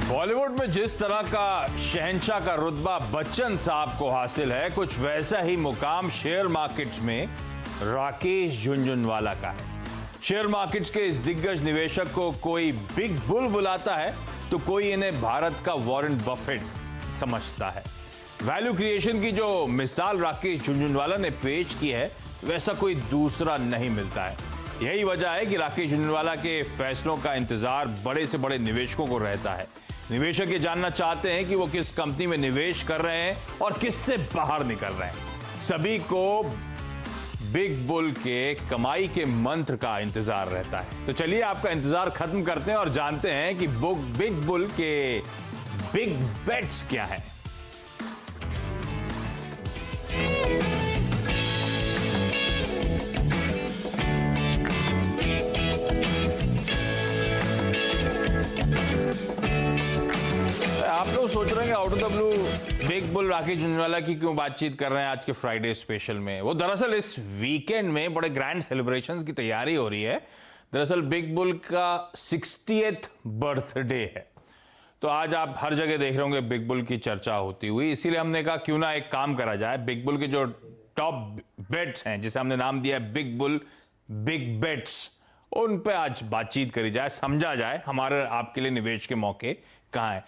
बॉलीवुड में जिस तरह का शहंशाह का रुतबा बच्चन साहब को हासिल है, कुछ वैसा ही मुकाम शेयर मार्केट्स में राकेश झुनझुनवाला का है। शेयर मार्केट्स के इस दिग्गज निवेशक को कोई बिग बुल बुलाता है तो कोई इन्हें भारत का वॉरेन बफेट समझता है। वैल्यू क्रिएशन की जो मिसाल राकेश झुनझुनवाला ने पेश की है, वैसा कोई दूसरा नहीं मिलता है। यही वजह है कि राकेश झुनझुनवाला के फैसलों का इंतजार बड़े से बड़े निवेशकों को रहता है। निवेशक ये जानना चाहते हैं कि वो किस कंपनी में निवेश कर रहे हैं और किससे बाहर निकल रहे हैं। सभी को बिग बुल के कमाई के मंत्र का इंतजार रहता है। तो चलिए आपका इंतजार खत्म करते हैं और जानते हैं कि बिग बुल के बिग बेट्स क्या हैं। आप लोग सोच रहे हैं कि out of the blue big bull Rakesh Jhunjhunwala की क्यों बातचीत कर रहे हैं आज के फ्राइडे स्पेशल में। वो दरअसल इस वीकेंड में बड़े ग्रैंड सेलिब्रेशंस की तैयारी हो रही है। दरअसल बिग बुल का 60th बर्थडे है, तो आज आप हर जगह देख रहे होंगे बिग बुल की चर्चा होती हुई। इसीलिए हमने कहा क्यों ना एक काम करा जाए, बिग बुल के जो टॉप बेट्स हैं, जिसे हमने नाम दिया है बिग बुल बिग बेट्स, उन पे आज बातचीत करी जाए, समझा जाए हमारे आपके लिए निवेश के मौके कहाँ हैं।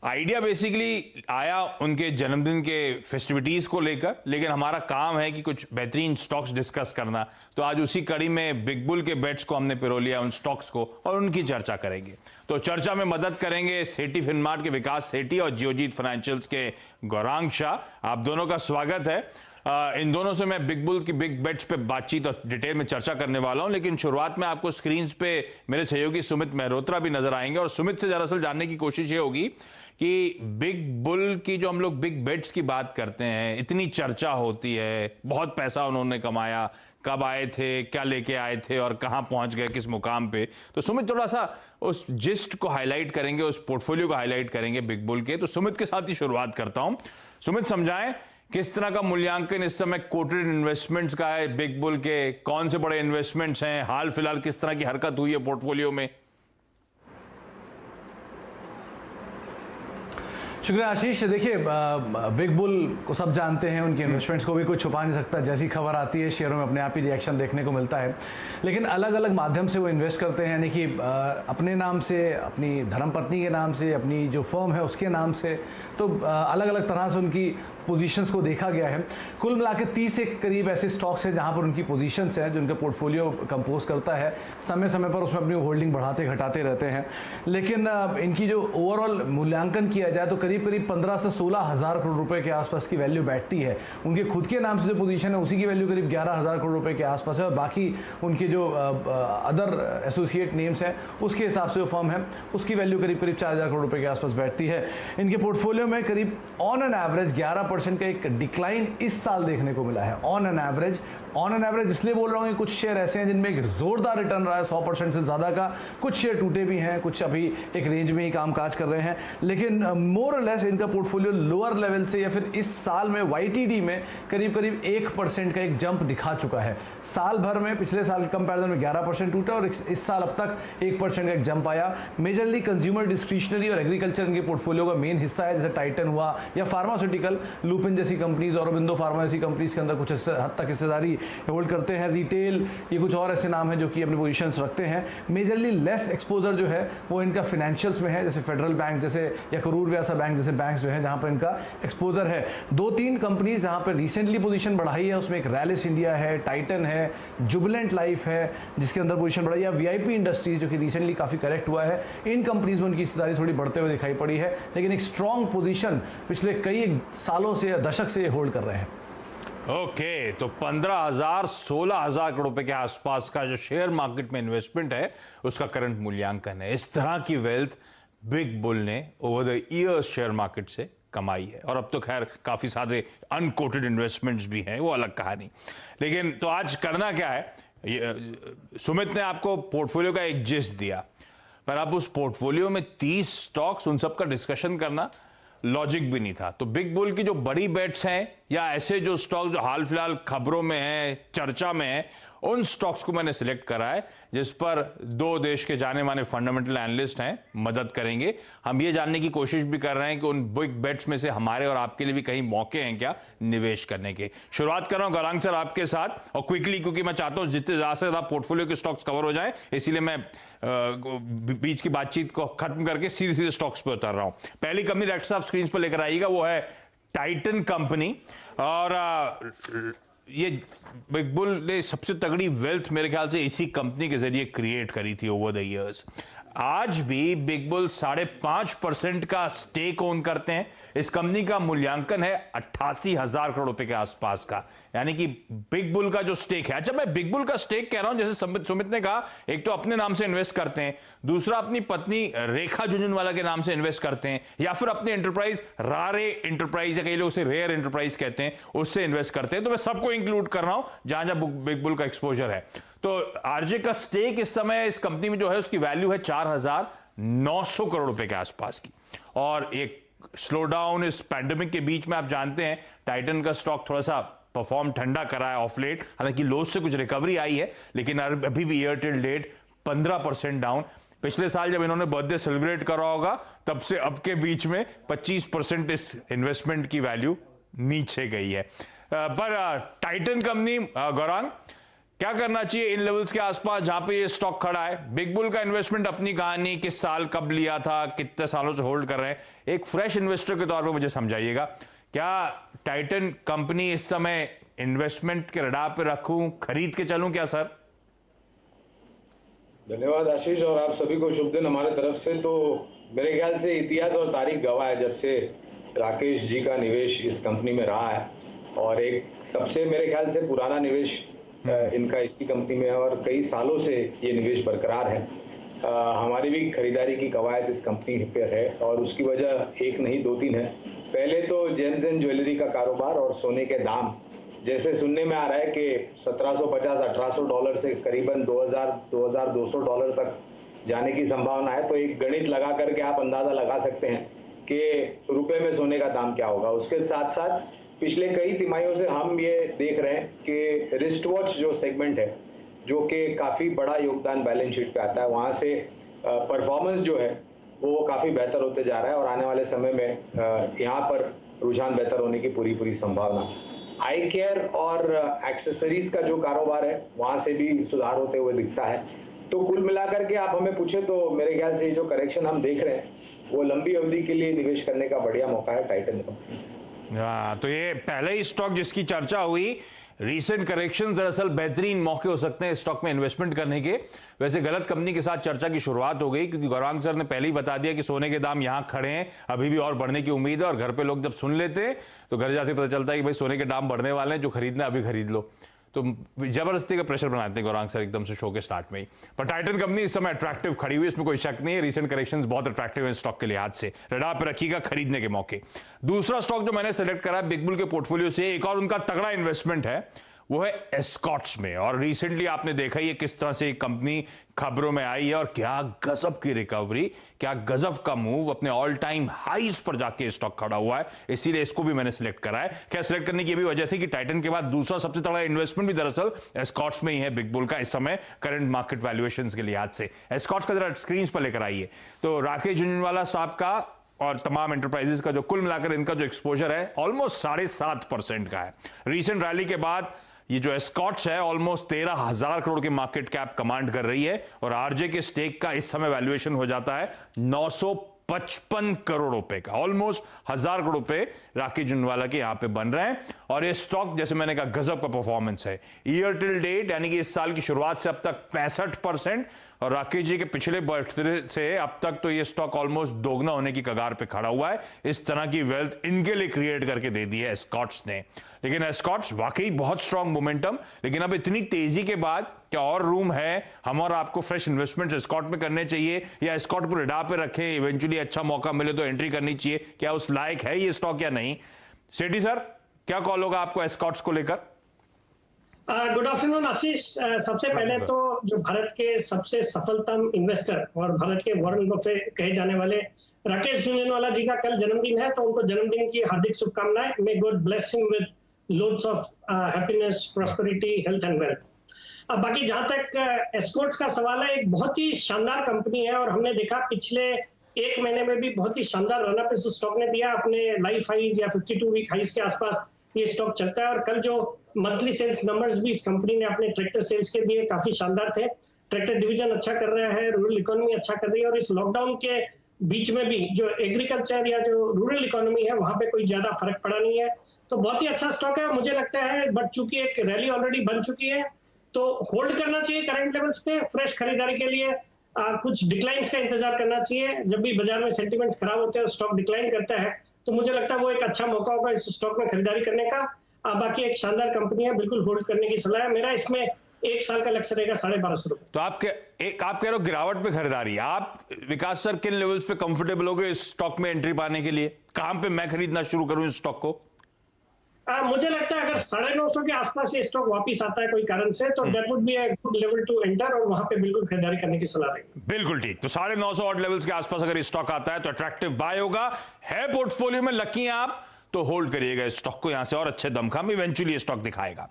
आइडिया बेसिकली आया उनके जन्मदिन के फेस्टिविटीज को लेकर, लेकिन हमारा काम है कि कुछ बेहतरीन स्टॉक्स डिस्कस करना। तो आज उसी कड़ी में बिग बुल के बेट्स को हमने पिरो लिया, उन स्टॉक्स को, और उनकी चर्चा करेंगे। तो चर्चा में मदद करेंगे सेठी फिनमार्ट के विकास सेठी और जियोजीत फाइनेंशियल्स के गौरांग शाह। आप दोनों का स्वागत है। इन दोनों से मैं बिग बुल की बिग बेट्स पे बातचीत और डिटेल में चर्चा करने वाला हूं, लेकिन शुरुआत में आपको स्क्रीन पे मेरे सहयोगी सुमित मेहरोत्रा भी नजर आएंगे। और सुमित से दरअसल जानने की कोशिश ये होगी कि बिग बुल की जो हम लोग बिग बेट्स की बात करते हैं, इतनी चर्चा होती है, बहुत पैसा उन्होंने कमाया, कब आए थे, क्या लेके आए थे और कहां पहुंच गए, किस मुकाम पे। तो सुमित थोड़ा सा उस जिस्ट को हाईलाइट करेंगे, उस पोर्टफोलियो को हाईलाइट करेंगे बिग बुल के। तो सुमित के साथ ही शुरुआत करता हूं। सुमित, समझाएं किस तरह का मूल्यांकन इस समय कोटेड इन्वेस्टमेंट्स का है बिग बुल के, कौन से बड़े इन्वेस्टमेंट्स हैं, हाल फिलहाल किस तरह की हरकत हुई है पोर्टफोलियो में। शुक्रिया आशीष। देखिए, बिग बुल को सब जानते हैं, उनके इन्वेस्टमेंट्स को भी कोई छुपा नहीं सकता। जैसी खबर आती है शेयरों में अपने आप ही रिएक्शन देखने को मिलता है, लेकिन अलग अलग माध्यम से वो इन्वेस्ट करते हैं। यानी कि अपने नाम से, अपनी धर्मपत्नी के नाम से, अपनी जो फर्म है उसके नाम से, तो अलग अलग तरह से उनकी पोजीशंस को देखा गया है। कुल मिला के 30 के करीब ऐसे स्टॉक्स हैं जहां पर उनकी पोजीशंस हैं, जो उनका पोर्टफोलियो कंपोज करता है। समय समय पर उसमें अपनी होल्डिंग बढ़ाते घटाते रहते हैं, लेकिन इनकी जो ओवरऑल मूल्यांकन किया जाए तो करीब करीब 15 से 16 हज़ार करोड़ रुपए के आसपास की वैल्यू बैठती है। उनके खुद के नाम से जो पोजीशन है उसी की वैल्यू करीब 11,000 करोड़ रुपए के आसपास है, और बाकी उनके जो अदर एसोसिएट नेम्स हैं उसके हिसाब से जो फर्म है उसकी वैल्यू करीब करीब 4,000 करोड़ रुपए के आसपास बैठती है। इनके पोर्टफोलियो में करीब ऑन एन एवरेज 11% का एक डिक्लाइन इस साल देखने को मिला है। ऑन एन एवरेज इसलिए बोल रहा हूँ कि कुछ शेयर ऐसे हैं जिनमें एक जोरदार रिटर्न रहा है 100% से ज्यादा का, कुछ शेयर टूटे भी हैं, कुछ अभी एक रेंज में ही कामकाज कर रहे हैं, लेकिन मोर और लेस इनका पोर्टफोलियो लोअर लेवल से या फिर इस साल में YTD में करीब करीब 1% का एक जंप दिखा चुका है। साल भर में पिछले साल के कंपैरिजन में 11% टूटा और इस साल अब तक 1% का एक जंप आया। मेजरली कंज्यूमर डिस्क्रिशनरी और एग्रीकल्चर इनके पोर्टफोलियो का मेन हिस्सा है, जैसे टाइटन हुआ या फार्मास्यूटिकल, लुपिन जैसी कंपनीज और अरबिंदो फार्मा जैसी कंपनीज के अंदर कुछ हद तक हिस्सेदारी होल्ड करते हैं। रिटेल, ये कुछ और ऐसे नाम हैं जो कि अपनी पोजीशंस रखते हैं। मेजरली लेस एक्सपोजर जो है वो इनका फाइनेंशियल्स में है, जैसे फेडरल बैंक जैसे या करूर व्यासा बैंक जैसे बैंक्स जो है जहां पर इनका एक्सपोजर है। 2-3 कंपनीज जहां पर रिसेंटली पोजीशन बढ़ाई है, उसमें एक रैलिस इंडिया है, टाइटन है, जुबिलेंट लाइफ है जिसके अंदर पोजीशन बढ़ाई है, VIP इंडस्ट्रीज जो कि रिसेंटली काफी करेक्ट हुआ है। इन कंपनीज में उनकी हिस्सेदारी थोड़ी बढ़ते हुए दिखाई पड़ी है, लेकिन एक स्ट्रॉन्ग पोजीशन पिछले कई सालों से या दशक से होल्ड कर रहे हैं। ओके, तो 15,000 16,000 करोड़ रुपए के आसपास का जो शेयर मार्केट में इन्वेस्टमेंट है उसका करंट मूल्यांकन है। इस तरह की वेल्थ बिग बुल ने over the years share market से कमाई है, और अब तो खैर काफी सारे अनकोटेड इन्वेस्टमेंट्स भी हैं, वो अलग कहानी। लेकिन तो आज करना क्या है, सुमित ने आपको पोर्टफोलियो का एक जिस्ट दिया, पर अब उस पोर्टफोलियो में 30 स्टॉक्स, उन सब का डिस्कशन करना लॉजिक भी नहीं था। तो बिग बुल की जो बड़ी बेट्स हैं या ऐसे जो स्टॉक जो हाल फिलहाल खबरों में है, चर्चा में है, उन स्टॉक्स को मैंने सिलेक्ट करा है जिस पर दो देश के जाने माने फंडामेंटल एनालिस्ट हैं, मदद करेंगे। हम ये जानने की कोशिश भी कर रहे हैं कि उन बिग बेट्स में से हमारे और आपके लिए भी कहीं मौके हैं क्या निवेश करने के। शुरुआत कर रहा हूं गौरांग सर आपके साथ, और क्विकली, क्योंकि मैं चाहता हूं जितने ज्यादा से ज्यादा पोर्टफोलियो के स्टॉक्स कवर हो जाए, इसीलिए मैं बीच की बातचीत को खत्म करके सीधे सीधे स्टॉक्स पे उतर रहा हूं। पहली कंपनी डायरेक्टर साहब स्क्रीन पर लेकर आइएगा, वो है टाइटन कंपनी। और ये बिग बुल ने सबसे तगड़ी वेल्थ मेरे ख्याल से इसी कंपनी के जरिए क्रिएट करी थी ओवर द इयर्स। आज भी बिग बुल 5.5% का स्टेक ओन करते हैं। इस कंपनी का मूल्यांकन है 88,000 करोड़ रुपए के आसपास का, यानी कि बिग बुल का जो स्टेक है। अच्छा, मैं बिग बुल का स्टेक कह रहा हूं, जैसे सुमित ने कहा, एक तो अपने नाम से इन्वेस्ट करते हैं, दूसरा अपनी पत्नी रेखा झुंझुनवाला के नाम से इन्वेस्ट करते हैं, या फिर अपने एंटरप्राइज रारे एंटरप्राइज, या कई लोग उसे रेयर एंटरप्राइज कहते हैं, उससे इन्वेस्ट करते हैं। तो मैं सबको इंक्लूड कर रहा हूं जहां जहां बिग बुल का एक्सपोजर है। तो आरजे का स्टेक इस समय इस कंपनी में जो है उसकी वैल्यू है 4,900 करोड़ रुपए के आसपास की। और एक स्लो डाउन इस पैंडेमिक के बीच में, आप जानते हैं टाइटन का स्टॉक थोड़ा सा परफॉर्म ठंडा करा है ऑफ लेट, हालांकि लोस से कुछ रिकवरी आई है, लेकिन अभी भी ईयर टिल डेट 15% डाउन। पिछले साल जब इन्होंने बर्थडे सेलिब्रेट करा होगा, तब से अब के बीच में 25% इस इन्वेस्टमेंट की वैल्यू नीचे गई है। पर टाइटन कंपनी, गौरांग, क्या करना चाहिए इन लेवल्स के आसपास जहां पे ये स्टॉक खड़ा है? बिग बुल का इन्वेस्टमेंट अपनी कहानी, किस साल कब लिया था, कितने सालों से होल्ड कर रहे हैं, एक फ्रेश इन्वेस्टर के तौर पे मुझे समझाइएगा। क्या टाइटन कंपनी इस समय इन्वेस्टमेंट के रडार पे रखूं, खरीद के चलूं क्या सर? धन्यवाद आशीष, और आप सभी को शुभ दिन हमारे तरफ से। तो मेरे ख्याल से इतिहास और तारीख गवाह है, जब से राकेश जी का निवेश इस कंपनी में रहा है, और एक सबसे मेरे ख्याल से पुराना निवेश इनका इसी कंपनी में है, और कई सालों से ये निवेश बरकरार है। हमारी भी खरीदारी की कवायद इस कंपनी पर है, और उसकी वजह एक नहीं 2-3 है। पहले तो जेम्स एंड ज्वेलरी का कारोबार और सोने के दाम, जैसे सुनने में आ रहा है कि $1,750-1,800 से करीबन $2,000-2,200 तक जाने की संभावना है। तो एक गणित लगा करके आप अंदाजा लगा सकते हैं कि रुपए में सोने का दाम क्या होगा। उसके साथ साथ पिछले कई तिमाहियों से हम ये देख रहे हैं कि रिस्ट वॉच जो सेगमेंट है, जो कि काफ़ी बड़ा योगदान बैलेंस शीट पे आता है, वहाँ से परफॉर्मेंस जो है वो काफ़ी बेहतर होते जा रहा है, और आने वाले समय में यहाँ पर रुझान बेहतर होने की पूरी संभावना। आई केयर और एक्सेसरीज का जो कारोबार है, वहाँ से भी सुधार होते हुए दिखता है। तो कुल मिलाकर के आप हमें पूछे तो मेरे ख्याल से ये जो करेक्शन हम देख रहे हैं, वो लंबी अवधि के लिए निवेश करने का बढ़िया मौका है टाइटन कंपनी। हाँ, तो ये पहले ही स्टॉक जिसकी चर्चा हुई, रीसेंट करेक्शन दरअसल बेहतरीन मौके हो सकते हैं स्टॉक में इन्वेस्टमेंट करने के। वैसे गलत कंपनी के साथ चर्चा की शुरुआत हो गई, क्योंकि गौरांग सर ने पहले ही बता दिया कि सोने के दाम यहां खड़े हैं, अभी भी और बढ़ने की उम्मीद है। और घर पे लोग जब सुन लेते हैं तो घर जाते पता चलता है कि भाई सोने के दाम बढ़ने वाले हैं, जो खरीदना अभी खरीद लो। तो जबरदस्ती का प्रेशर बनाते हैं गौरांग सर एकदम से शो के स्टार्ट में ही। पर टाइटन कंपनी इस समय अट्रैक्टिव खड़ी हुई, इसमें कोई शक नहीं है। रीसेंट करेक्शंस बहुत अट्रैक्टिव है स्टॉक के लिहाज से, रडार पर रखिएगा खरीदने के मौके। दूसरा स्टॉक जो मैंने सेलेक्ट करा बिग बुल के पोर्टफोलियो से, एक और उनका तगड़ा इन्वेस्टमेंट है, वो है एस्कॉट्स में। और रिसेंटली आपने देखा ही है किस तरह से कंपनी खबरों में आई है, और क्या गजब की रिकवरी, क्या गजब का मूव, अपने ऑल टाइम हाईज पर जाके स्टॉक खड़ा हुआ है। इसीलिए इसको भी मैंने सिलेक्ट करा है। क्या सिलेक्ट करने की भी वजह थी कि टाइटन के बाद दूसरा सबसे तगड़ा इन्वेस्टमेंट भी दरअसल एस्कॉट्स में ही है बिग बुल का इस समय करंट मार्केट वैल्यूएशंस के लिहाज से। एस्कॉट्स का जरा स्क्रीन पर लेकर आइए। तो राकेश झुंझुनवाला साहब का और तमाम एंटरप्राइजेस का जो कुल मिलाकर इनका जो एक्सपोजर है ऑलमोस्ट 7.5% का है। रीसेंट रैली के बाद ये जो एस्कॉट्स है ऑलमोस्ट 13,000 करोड़ के मार्केट कैप कमांड कर रही है, और आरजे के स्टेक का इस समय वैल्यूएशन हो जाता है 955 करोड़ रुपए का। ऑलमोस्ट 1,000 करोड़ रुपए राकेश झुंझुनवाला के यहां पे बन रहे हैं। और ये स्टॉक जैसे मैंने कहा गजब का परफॉर्मेंस है। ईयर टिल डेट यानी कि इस साल की शुरुआत से अब तक 65%, और राकेश जी के पिछले बर्थडे से अब तक तो ये स्टॉक ऑलमोस्ट दोगुना होने की कगार पे खड़ा हुआ है। इस तरह की वेल्थ इनके लिए क्रिएट करके दे दी है एस्कॉट्स ने। लेकिन एस्कॉट्स वाकई बहुत स्ट्रांग मोमेंटम, लेकिन अब इतनी तेजी के बाद क्या और रूम है हम और आपको फ्रेश इन्वेस्टमेंट एस्कॉट में करने चाहिए, या एस्कॉट को रडार पे रखें, इवेंचुअली अच्छा मौका मिले तो एंट्री करनी चाहिए? क्या उस लायक है ये स्टॉक या नहीं? सेठी सर, क्या कॉल होगा आपको एस्कॉट्स को लेकर? गुड आफ्टरनून आशीष। सबसे पहले तो जो भारत के सबसे सफलतम इन्वेस्टर और भारत के वॉरेन बफेट कहे जाने वाले राकेश झुंझुनवाला जी का कल जन्मदिन है, तो उनको जन्मदिन की हार्दिक शुभकामनाएं। May God bless him with loads of happiness, prosperity, health and wealth. अब बाकी जहां तक एस्कॉर्ट्स का सवाल है, एक बहुत ही शानदार कंपनी है और हमने देखा पिछले एक महीने में भी बहुत ही शानदार रनअप इस स्टॉक ने दिया। अपने लाइफ हाइज या 52 वीक हाइज के आसपास ये स्टॉक चलता है और कल जो मंथली सेल्स नंबर्स भी इस कंपनी ने अपने ट्रैक्टर सेल्स के दिए काफी शानदार थे। ट्रैक्टर डिवीजन अच्छा कर रहा है, रूरल इकोनॉमी अच्छा कर रही है और इस लॉकडाउन के बीच में भी जो एग्रीकल्चर या जो रूरल इकोनॉमी है वहां पे कोई ज्यादा फर्क पड़ा नहीं है। तो बहुत ही अच्छा स्टॉक है मुझे लगता है, बट चूंकि एक रैली ऑलरेडी बन चुकी है तो होल्ड करना चाहिए करंट लेवल्स पे। फ्रेश खरीदारी के लिए कुछ डिक्लाइंस का इंतजार करना चाहिए। जब भी बाजार में सेंटिमेंट्स खराब होते हैं और स्टॉक डिक्लाइन करता है तो मुझे लगता है वो एक अच्छा मौका होगा इस स्टॉक में खरीदारी करने का। बाकी एक शानदार कंपनी है, बिल्कुल होल्ड करने की सलाह है मेरा। इसमें एक साल का लक्ष्य रहेगा 1250 रुपए। तो आप कह रहे हो गिरावट पे खरीदारी। आप विकास सर किन लेवल्स पे कंफर्टेबल होगे इस स्टॉक में एंट्री पाने के लिए? कहां पे मैं खरीदना शुरू करूं इस स्टॉक को? मुझे लगता है अगर 950 के आसपास ये स्टॉक वापस आता है कोई कारण से तो that would be a good level to enter और वहां पे बिल्कुल खरीदारी करने की सलाह रहेगी। बिल्कुल ठीक। तो 950 ऑड लेवल्स के आसपास अगर स्टॉक आता है तो अट्रैक्टिव बाय होगा। है पोर्टफोलियो में लकी हैं आप तो होल्ड करिएगा इस स्टॉक को, यहां से और अच्छे दमखम इवेंचुअली स्टॉक दिखाएगा।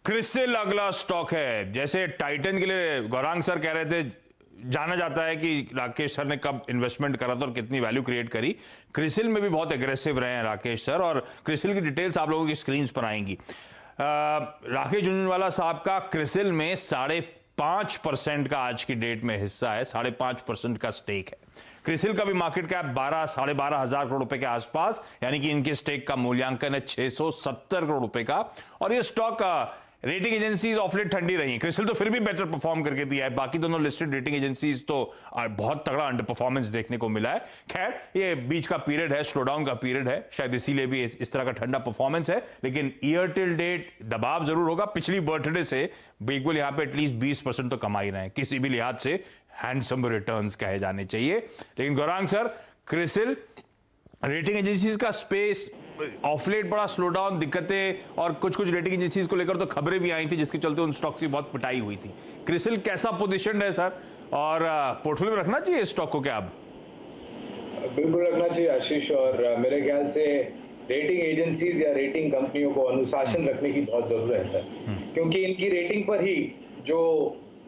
क्रिसिल अगला स्टॉक है। जैसे टाइटन के लिए गौरांग सर कह रहे थे, जाना जाता है कि राकेश सर ने कब इन्वेस्टमेंट करा था और कितनी वैल्यू क्रिएट करी। क्रिसिल में भी बहुत एग्रेसिव रहे हैं राकेश सर और क्रिसिल की डिटेल्स आप लोगों की स्क्रीन पर आएंगी। राकेश झुंझुनवाला साहब का क्रिसिल में 5.5% का आज की डेट में हिस्सा है, 5.5% का स्टेक है। क्रिसिल का भी मार्केट कैप 12-12.5 हजार करोड़ रुपए के आसपास, यानी कि इनके स्टेक का मूल्यांकन है 670 करोड़ रुपए का। और ये stock rating agencies of late ठंडी रही हैं। क्रिसिल तो फिर भी बेटर परफॉर्म करके दिया है, बाकी दोनों लिस्टेड रेटिंग एजेंसीज तो बहुत तगड़ा अंडर परफॉर्मेंस देखने को मिला है। खैर ये बीच का पीरियड है, स्लो डाउन का पीरियड है, शायद इसीलिए भी इस तरह का ठंडा परफॉर्मेंस है। लेकिन ईयर टिल डेट दबाव जरूर होगा। पिछली बर्थडे से बिल्कुल यहां पे एटलीस्ट 20% तो कमा ही रहे हैं, किसी भी लिहाज से हैंडसम रिटर्न्स कहे जाने चाहिए। लेकिन Gaurang sir, CRISIL rating agencies का स्पेस ऑफलेट बड़ा स्लो डाउन, दिक्कतें और कुछ रेटिंग एजेंसीज को लेकर तो खबरें भी आई थी जिसके चलते उन स्टॉक्स की बहुत पिटाई हुई थी। क्रिसिल कैसा पोजीशन है सर, और पोर्टफोलियो में रखना चाहिए स्टॉक को क्या अब? बिल्कुल रखना चाहिए आशीष, और मेरे ख्याल से रेटिंग एजेंसीज या रेटिंग कंपनियों को अनुशासन रखने की बहुत जरूरत है, क्योंकि इनकी रेटिंग पर ही जो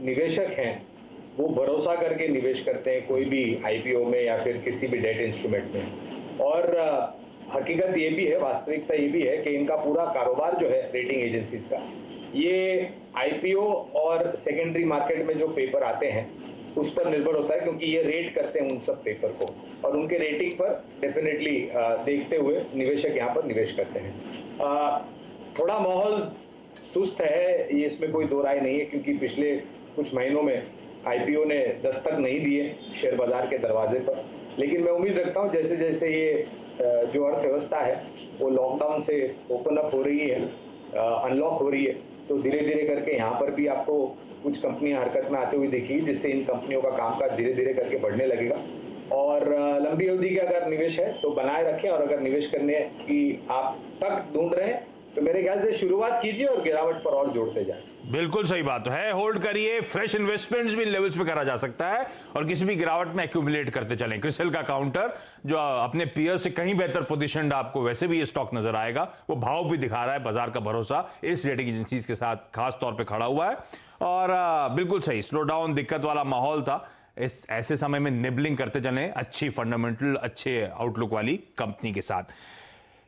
निवेशक हैं वो भरोसा करके निवेश करते हैं कोई भी आईपीओ में या फिर किसी भी डेट इंस्ट्रूमेंट में। और हकीकत ये भी है, वास्तविकता ये भी है कि इनका पूरा कारोबार जो है रेटिंग एजेंसीज का, ये आईपीओ और सेकेंडरी मार्केट में जो पेपर आते हैं उस पर निर्भर होता है, क्योंकि ये रेट करते हैं उन सब पेपर को और उनके रेटिंग पर डेफिनेटली देखते हुए निवेशक यहाँ पर निवेश करते हैं। थोड़ा माहौल सुस्त है, ये इसमें कोई दो राय नहीं है, क्योंकि पिछले कुछ महीनों में आईपीओ ने दस्तक नहीं दिए शेयर बाजार के दरवाजे पर। लेकिन मैं उम्मीद रखता हूँ जैसे जैसे ये जो अर्थव्यवस्था है वो लॉकडाउन से ओपन अप हो रही है, अनलॉक हो रही है, तो धीरे धीरे करके यहाँ पर भी आपको कुछ कंपनियां हरकत में आते हुए दिखेगी, जिससे इन कंपनियों का कामकाज धीरे धीरे करके बढ़ने लगेगा। और लंबी अवधि का अगर निवेश है तो बनाए रखें, और अगर निवेश करने की आप तक ढूंढ रहे हैं तो मेरे ख्याल से शुरुआत कीजिए और गिरावट पर और जोड़ते जाएं। बिल्कुल सही बात है, होल्ड करिए। फ्रेश इन्वेस्टमेंट्स भी इन लेवल्स पे करा जा सकता है और किसी भी गिरावट में एक्यूमुलेट करते चलें। क्रिसिल का काउंटर जो अपने पीयर से कहीं बेहतर पोजीशन आपको वैसे भी ये स्टॉक नजर आएगा, वो भाव भी दिखा रहा है, बाजार का भरोसा इस रेटिंग एजेंसीज के साथ खास तौर पर खड़ा हुआ है। और बिल्कुल सही, स्लो डाउन दिक्कत वाला माहौल था, इस ऐसे समय में निबलिंग करते चलें अच्छी फंडामेंटल, अच्छे आउटलुक वाली कंपनी के साथ।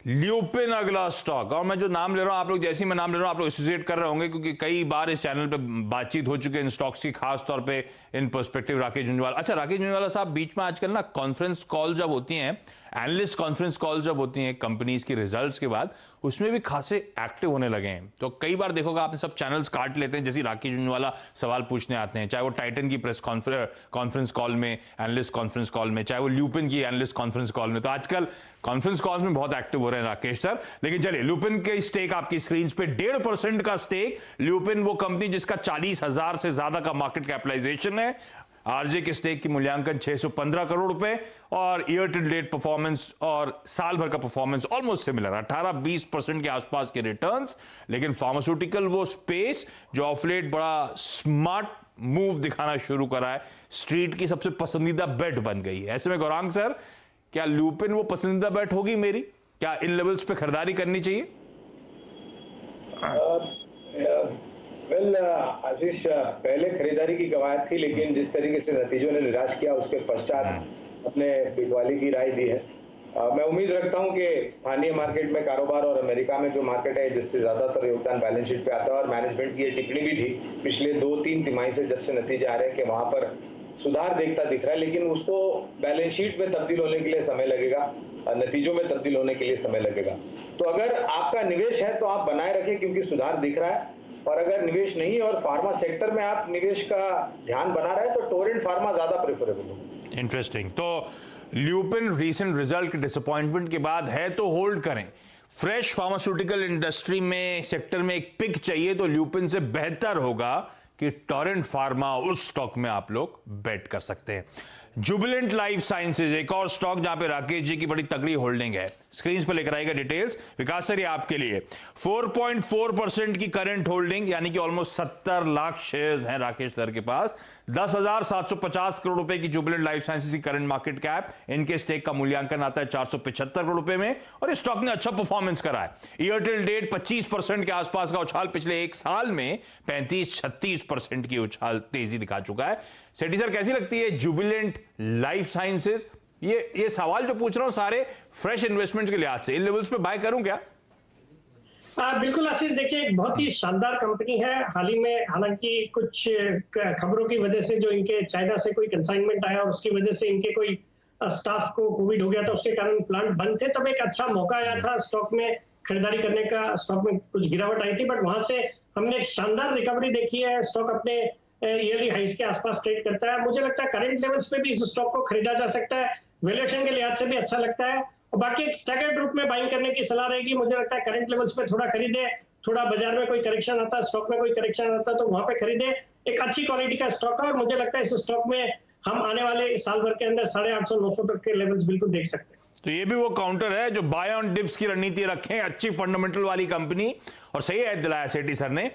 ल्यूपिन अगला स्टॉक, और मैं जो नाम ले रहा हूं आप लोग, जैसे ही मैं नाम ले रहा हूं आप लोग एसोसिएट कर रहे होंगे, क्योंकि कई बार इस चैनल पे बातचीत हो चुकी है इन स्टॉक्स की, खास तौर पे इन पर्सपेक्टिव राकेश झुंझुनवाला। अच्छा, राकेश झुंझुनवाला साहब, बीच में आजकल ना कॉन्फ्रेंस कॉल जब होती हैं, एनालिस्ट कॉन्फ्रेंस कॉल जब होती हैं कंपनीज की रिजल्ट्स के बाद, उसमें भी खासे एक्टिव होने लगे हैं। तो कई बार देखोगा आपने, सब चैनल्स काट लेते हैं, जैसे राकेश झुंझुनवाला सवाल पूछने आते हैं, चाहे वो टाइटन की प्रेस कॉन्फ्रेंस कॉल में, एनालिस्ट कॉन्फ्रेंस कॉल में, चाहे वो ल्यूपिन की एनालिस्ट कॉन्फ्रेंस कॉल में। तो आजकल कॉन्फ्रेंस कॉल्स में बहुत एक्टिव हो रहे हैं राकेश सर। लेकिन चलिए, ल्यूपिन के स्टेक आपकी स्क्रीन पे 1.5% का स्टेक। ल्यूपिन वो कंपनी जिसका 40,000 से ज्यादा का मार्केट कैपिटलाइजेशन है। आरजे के स्टेक की मूल्यांकन 615 करोड़ रुपए और ईयर टू डेट परफॉर्मेंस और साल भर का परफॉर्मेंस ऑलमोस्ट सिमिलर, 18-20% के आसपास के रिटर्न्स। लेकिन फार्मास्यूटिकल वो स्पेस जो ऑफ लेट बड़ा स्मार्ट मूव दिखाना शुरू करा है, स्ट्रीट की सबसे पसंदीदा बेट बन गई है। ऐसे में गौरांग सर, क्या ल्यूपिन वो पसंदीदा बेट होगी मेरी? क्या इन लेवल्स पे खरीदारी करनी चाहिए? वेल आशीष, पहले खरीदारी की कवायद थी, लेकिन जिस तरीके से नतीजों ने निराश किया उसके पश्चात अपने बिकवाली की राय दी है। मैं उम्मीद रखता हूं कि स्थानीय मार्केट में कारोबार और अमेरिका में जो मार्केट है जिससे ज्यादातर योगदान बैलेंस शीट पे आता है, और मैनेजमेंट की ये टिप्पणी भी थी पिछले 2-3 तिमाही से जब से नतीजे आ रहे हैं कि वहां पर सुधार देखता दिख रहा है, लेकिन उसको बैलेंस शीट में तब्दील होने के लिए समय लगेगा, नतीजों में तब्दील होने के लिए समय लगेगा। तो अगर आपका निवेश है तो आप बनाए रखें क्योंकि सुधार दिख रहा है, और अगर निवेश नहीं है और फार्मा सेक्टर में आप निवेश का ध्यान बना रहे हैं तो टोरेंट फार्मा ज्यादा प्रेफरेबल होगा। इंटरेस्टिंग। तो ल्यूपिन रीसेंट रिजल्ट के डिसअपॉइंटमेंट के बाद है तो होल्ड करें। फ्रेश फार्मास्यूटिकल इंडस्ट्री में सेक्टर में एक पिक चाहिए तो ल्यूपिन से बेहतर होगा कि टोरेंट फार्मा, उस स्टॉक में आप लोग बेट कर सकते हैं। जुबिलेंट लाइफ साइंसेज एक और स्टॉक जहां पे राकेश जी की बड़ी तगड़ी होल्डिंग है, स्क्रीन पर लेकर आएगा डिटेल्स विकास सर, ये आपके लिए 4.4% की करंट होल्डिंग, यानी कि ऑलमोस्ट 70 लाख शेयर्स हैं राकेश सर के पास। 10,750 करोड़ रुपए की जुबिलेंट लाइफ साइंसेज की करंट मार्केट कैप, इनके स्टेक का मूल्यांकन आता है 475 करोड़ रुपए में, और इस स्टॉक ने अच्छा परफॉर्मेंस करा है। ईयर टिल डेट 25% के आसपास का उछाल, पिछले एक साल में 35-36% की उछाल तेजी दिखा चुका है। सेठी सर, कैसी लगती है जुबिलेंट लाइफ साइंसेज? ये सवाल जो पूछ रहा हूं सारे फ्रेश इन्वेस्टमेंट्स के लिहाज से, इन लेवल्स पे बाय करूं क्या? बिल्कुल आशीष, देखिए एक बहुत ही शानदार कंपनी है। हाल ही में हालांकि कुछ खबरों की वजह से जो इनके चाइना से कोई कंसाइनमेंट आया और उसकी वजह से इनके कोई स्टाफ को कोविड हो गया था, उसके कारण प्लांट बंद थे, तब एक अच्छा मौका आया था स्टॉक में खरीदारी करने का। स्टॉक में कुछ गिरावट आई थी, बट वहां से हमने एक शानदार रिकवरी देखी है। स्टॉक अपने ईयरली हाइस के आसपास ट्रेड करता है। मुझे लगता है करंट लेवल्स पे भी इस स्टॉक को खरीदा जा सकता है, वैल्यूएशन के लिहाज से भी अच्छा लगता है। और बाकी एक स्टैगर्ड रूप में बाइंग करने की सलाह रहेगी। मुझे लगता है करंट लेवल्स पे थोड़ा खरीदे, थोड़ा बाजार में कोई करेक्शन आता है, स्टॉक में कोई करेक्शन आता है तो वहां पे खरीदे। एक अच्छी क्वालिटी का स्टॉक है और मुझे लगता है इस स्टॉक में हम आने वाले साल भर के अंदर 850-900 तक के लेवल्स बिल्कुल देख सकते हैं। तो ये भी वो काउंटर है जो बाय ऑन डिप्स की रणनीति रखें, अच्छी फंडामेंटल वाली कंपनी। और सही याद दिलाया सेठी सर ने,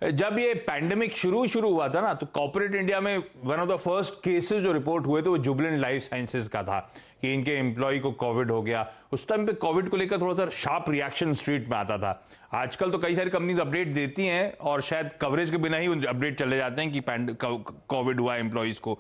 जब ये पैंडेमिक शुरू हुआ था ना, तो कॉर्पोरेट इंडिया में one of the first cases जो रिपोर्ट हुए थे वो जुबिलेंट लाइफ साइंसेज का था कि इनके एम्प्लॉय को कोविड हो गया। उस टाइम पे कोविड को लेकर थोड़ा सा शार्प रिएक्शन स्ट्रीट में आता था। आजकल तो कई सारी कंपनीज अपडेट देती हैं और शायद कवरेज के बिना ही अपडेट चले जाते हैं कि कोविड हुआ एम्प्लॉयज को।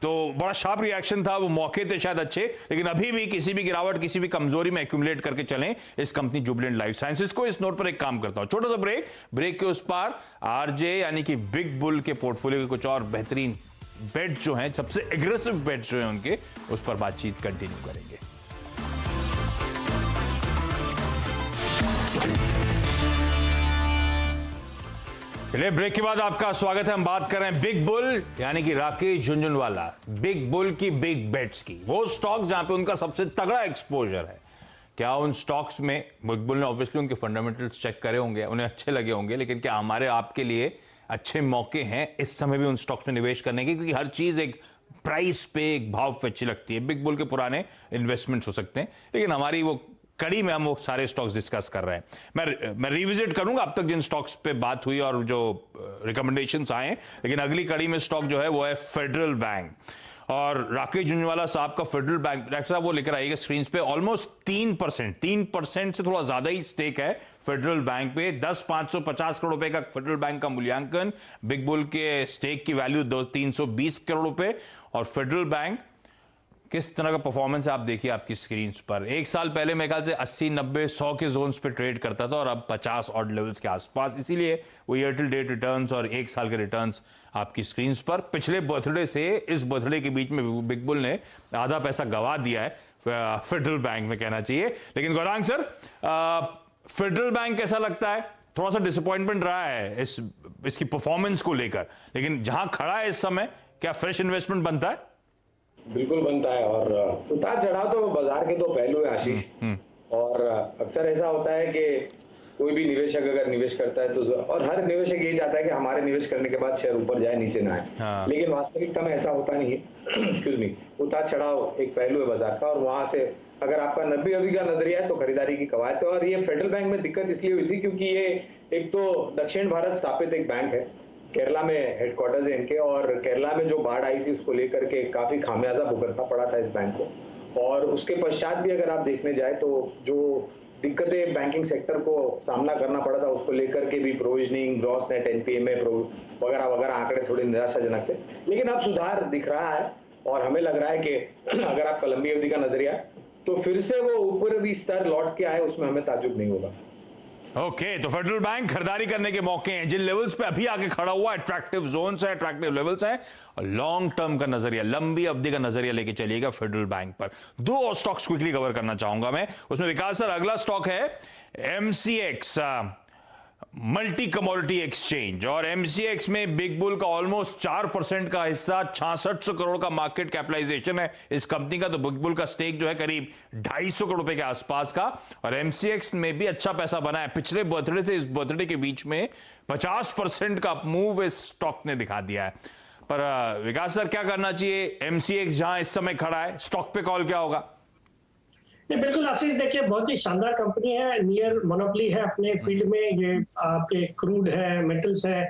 तो बड़ा शार्प रिएक्शन था, वो मौके थे शायद अच्छे, लेकिन अभी भी किसी भी गिरावट, किसी भी कमजोरी में एक्यूमुलेट करके चलें इस कंपनी जुबिलेंट लाइफ साइंसेज को। इस नोट पर एक काम करता हूं, छोटा सा ब्रेक के उस पार आरजे यानी कि बिग बुल के पोर्टफोलियो के कुछ और बेहतरीन बेट जो हैं, सबसे एग्रेसिव बेट जो हैं उनके, उस पर बातचीत कंटिन्यू करेंगे। चलिए, ब्रेक के बाद आपका स्वागत है। हम बात कर रहे हैं बिग बुल यानी कि राकेश झुनझुनवाला, बिग बुल की बिग बेट्स की, वो स्टॉक जहां पे उनका सबसे तगड़ा एक्सपोजर है। क्या उन स्टॉक्स में बिग बुल ने ऑब्वियसली उनके फंडामेंटल्स चेक करे होंगे, उन्हें अच्छे लगे होंगे, लेकिन क्या हमारे आपके लिए अच्छे मौके हैं इस समय भी उन स्टॉक्स में निवेश करने की? क्योंकि हर चीज एक प्राइस पे, एक भाव पे अच्छी लगती है। बिग बुल के पुराने इन्वेस्टमेंट्स हो सकते हैं, लेकिन हमारी वो कड़ी में हम वो सारे स्टॉक्स डिस्कस कर रहे हैं। मैं रिविजिट करूंगा अब तक जिन स्टॉक्स पे बात हुई और जो रिकमेंडेशंस आए, लेकिन अगली कड़ी में स्टॉक जो है वो है फेडरल बैंक। और राकेश झुनझुनवाला साहब का फेडरल बैंक, डॉक्टर साहब वो लेकर आइएगा स्क्रीन पे, ऑलमोस्ट 3% से थोड़ा ज्यादा ही स्टेक है फेडरल बैंक पे। 10,550 करोड़ रुपए का फेडरल बैंक का मूल्यांकन, बिग बुल के स्टेक की वैल्यू 320 करोड़ रुपए। और फेडरल बैंक किस तरह का परफॉर्मेंस है आप देखिए आपकी स्क्रीन पर। एक साल पहले मेरे ख्याल से 80, 90, 100 के जोन्स पे ट्रेड करता था और अब 50 ऑड लेवल्स के आसपास, इसीलिए वो ईयर टिल डेट रिटर्न्स और एक साल के रिटर्न्स आपकी स्क्रीन पर। पिछले बर्थडे से इस बर्थडे के बीच में बिग बुल ने आधा पैसा गवा दिया है फेडरल बैंक में, कहना चाहिए। लेकिन गौरांग सर, फेडरल बैंक कैसा लगता है? थोड़ा सा डिसअपॉइंटमेंट रहा है इसकी परफॉर्मेंस को लेकर, लेकिन जहां खड़ा है इस समय, क्या फ्रेश इन्वेस्टमेंट बनता है? बिल्कुल बनता है, और उतार चढ़ाव तो बाजार के दो पहलू है आशीष। और अक्सर ऐसा होता है कि कोई भी निवेशक अगर निवेश करता है तो, और हर निवेशक यही चाहता है कि हमारे निवेश करने के बाद शेयर ऊपर जाए, नीचे ना आए। लेकिन वास्तविकता में ऐसा होता नहीं है। एक्सक्यूज मी, उतार चढ़ाव एक पहलू है बाजार का, और वहां से अगर आपका 90 का नजरिया है तो खरीदारी की कवायद है। और ये फेडरल बैंक में दिक्कत इसलिए हुई थी क्योंकि ये एक तो दक्षिण भारत स्थापित एक बैंक है, केरला में हेडक्वार्टर्स है इनके, और केरला में जो बाढ़ आई थी उसको लेकर के काफी खामियाजा भुगतना पड़ा था इस बैंक को। और उसके पश्चात भी अगर आप देखने जाए तो जो दिक्कतें बैंकिंग सेक्टर को सामना करना पड़ा था, उसको लेकर के भी प्रोविजनिंग, ग्रॉस नेट एनपीए में वगैरह वगैरह आंकड़े थोड़े निराशाजनक थे, लेकिन अब सुधार दिख रहा है और हमें लग रहा है कि अगर आपका लंबी अवधि का नजरिया तो फिर से वो ऊपर भी स्तर लौट के आए, उसमें हमें ताज्जुब नहीं होगा। ओके, तो फेडरल बैंक खरीदारी करने के मौके हैं जिन लेवल्स पे अभी आके खड़ा हुआ, अट्रैक्टिव जोन्स है, अट्रैक्टिव लेवल्स हैं, और लॉन्ग टर्म का नजरिया, लंबी अवधि का नजरिया लेके चलिएगा फेडरल बैंक पर। दो और स्टॉक्स क्विकली कवर करना चाहूंगा मैं, उसमें विकास सर अगला स्टॉक है एमसीएक्स, मल्टी कमोडिटी एक्सचेंज, और एमसीएक्स में बिग बुल का ऑलमोस्ट 4% का हिस्सा, 6600 करोड़ का मार्केट कैपिटलाइजेशन है इस कंपनी का, तो बिग बुल का स्टेक जो है करीब 250 करोड़ रुपए के आसपास का, और एमसीएक्स में भी अच्छा पैसा बना है। पिछले बर्थडे से इस बर्थडे के बीच में 50% का मूव इस स्टॉक ने दिखा दिया है। पर विकास सर क्या करना चाहिए, एमसीएक्स जहां इस समय खड़ा है, स्टॉक पे कॉल क्या होगा? नहीं, बिल्कुल आशीष, देखिए बहुत ही शानदार कंपनी है, नियर मोनोपोली है अपने फील्ड में, ये आपके क्रूड है, मेटल्स है,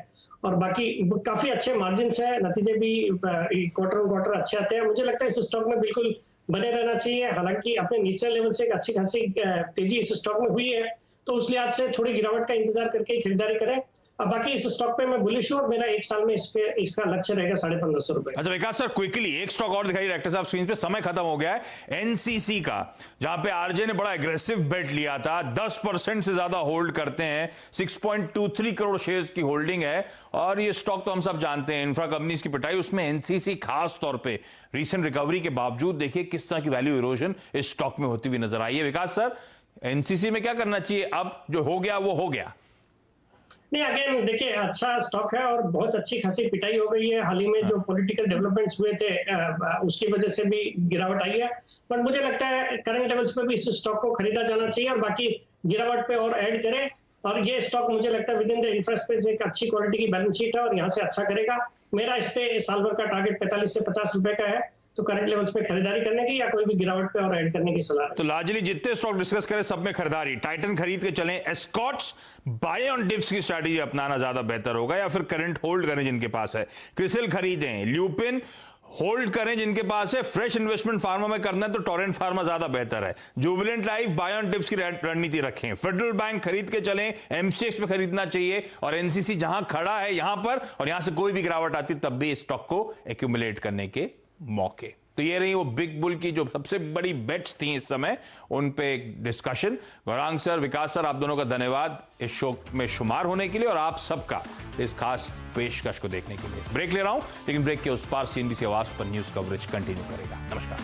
और बाकी काफी अच्छे मार्जिन है, नतीजे भी क्वार्टर ऑन क्वार्टर अच्छे आते हैं। मुझे लगता है इस स्टॉक में बिल्कुल बने रहना चाहिए। हालांकि अपने निचले लेवल से एक अच्छी खासी तेजी इस स्टॉक में हुई है, तो उस लिहाज से थोड़ी गिरावट का इंतजार करके ही खरीदारी करें। अब बाकी इस स्टॉक पे मैं बुलिश हूं और मेरा एक साल में इसका लक्ष्य रहेगा 1550 रुपए। अच्छा विकास सर, क्विकली एक स्टॉक और दिखाई डायरेक्टर साहब स्क्रीन पे, समय खत्म हो गया है, एनसीसी का, जहां पे आरजे ने बड़ा एग्रेसिव बेट लिया था, 10% से ज्यादा होल्ड करते हैं, 6.23 करोड़ शेयर्स की होल्डिंग है, और ये स्टॉक तो हम सब जानते हैं इंफ्रा कंपनीज की पिटाई, उसमें एनसीसी खास तौर पे रीसेंट रिकवरी के बावजूद देखिए किस तरह की वैल्यू इरोजन इस स्टॉक में होती हुई नजर आई है। विकास सर, एनसीसी में क्या करना चाहिए, अब जो हो गया वो हो गया? नहीं, अगेन देखिए अच्छा स्टॉक है और बहुत अच्छी खासी पिटाई हो गई है, हाल ही में जो पॉलिटिकल डेवलपमेंट्स हुए थे उसकी वजह से भी गिरावट आई है, बट मुझे लगता है करंट लेवल्स पे भी इस स्टॉक को खरीदा जाना चाहिए और बाकी गिरावट पे और ऐड करें। और ये स्टॉक मुझे लगता है with in the infra space एक अच्छी क्वालिटी की बैलेंस शीट है और यहाँ से अच्छा करेगा। मेरा इस पे साल भर का टारगेट 45 से 50 रुपए का है, तो करंट लेवल्स पे खरीदारी करने की या कोई भी गिरावट पे और ऐड करने की सलाह है। तो लार्जली जितने स्टॉक डिस्कस करें सब में खरीदारी, टाइटन खरीद के चलें, एस्कॉट्स बाय ऑन डिप्स की स्ट्रैटेजी अपनाना ज्यादा बेहतर होगा, या फिर करंट होल्ड करें जिनके पास है, क्रिसिल खरीदें, ल्यूपिन होल्ड करें जिनके पास है, फ्रेश इन्वेस्टमेंट फार्मा में करना है तो टोरेंट फार्मा ज्यादा बेहतर है, Jubilant life buy on dips की रणनीति रखें, फेडरल बैंक खरीद के चलें, एमसीएक्स में खरीदना चाहिए, और एनसीसी जहां खड़ा है यहां पर, और यहां से कोई भी गिरावट आती तब भी स्टॉक को एक्यूमुलेट करने के मौके। तो ये रही वो बिग बुल की जो सबसे बड़ी बेट्स थी इस समय, उन पे एक डिस्कशन। गौरांग सर, विकास सर, आप दोनों का धन्यवाद इस शो में शुमार होने के लिए और आप सबका इस खास पेशकश को देखने के लिए। ब्रेक ले रहा हूं, लेकिन ब्रेक के उस पार सीएनबीसी आवाज पर न्यूज कवरेज कंटिन्यू करेगा। नमस्कार।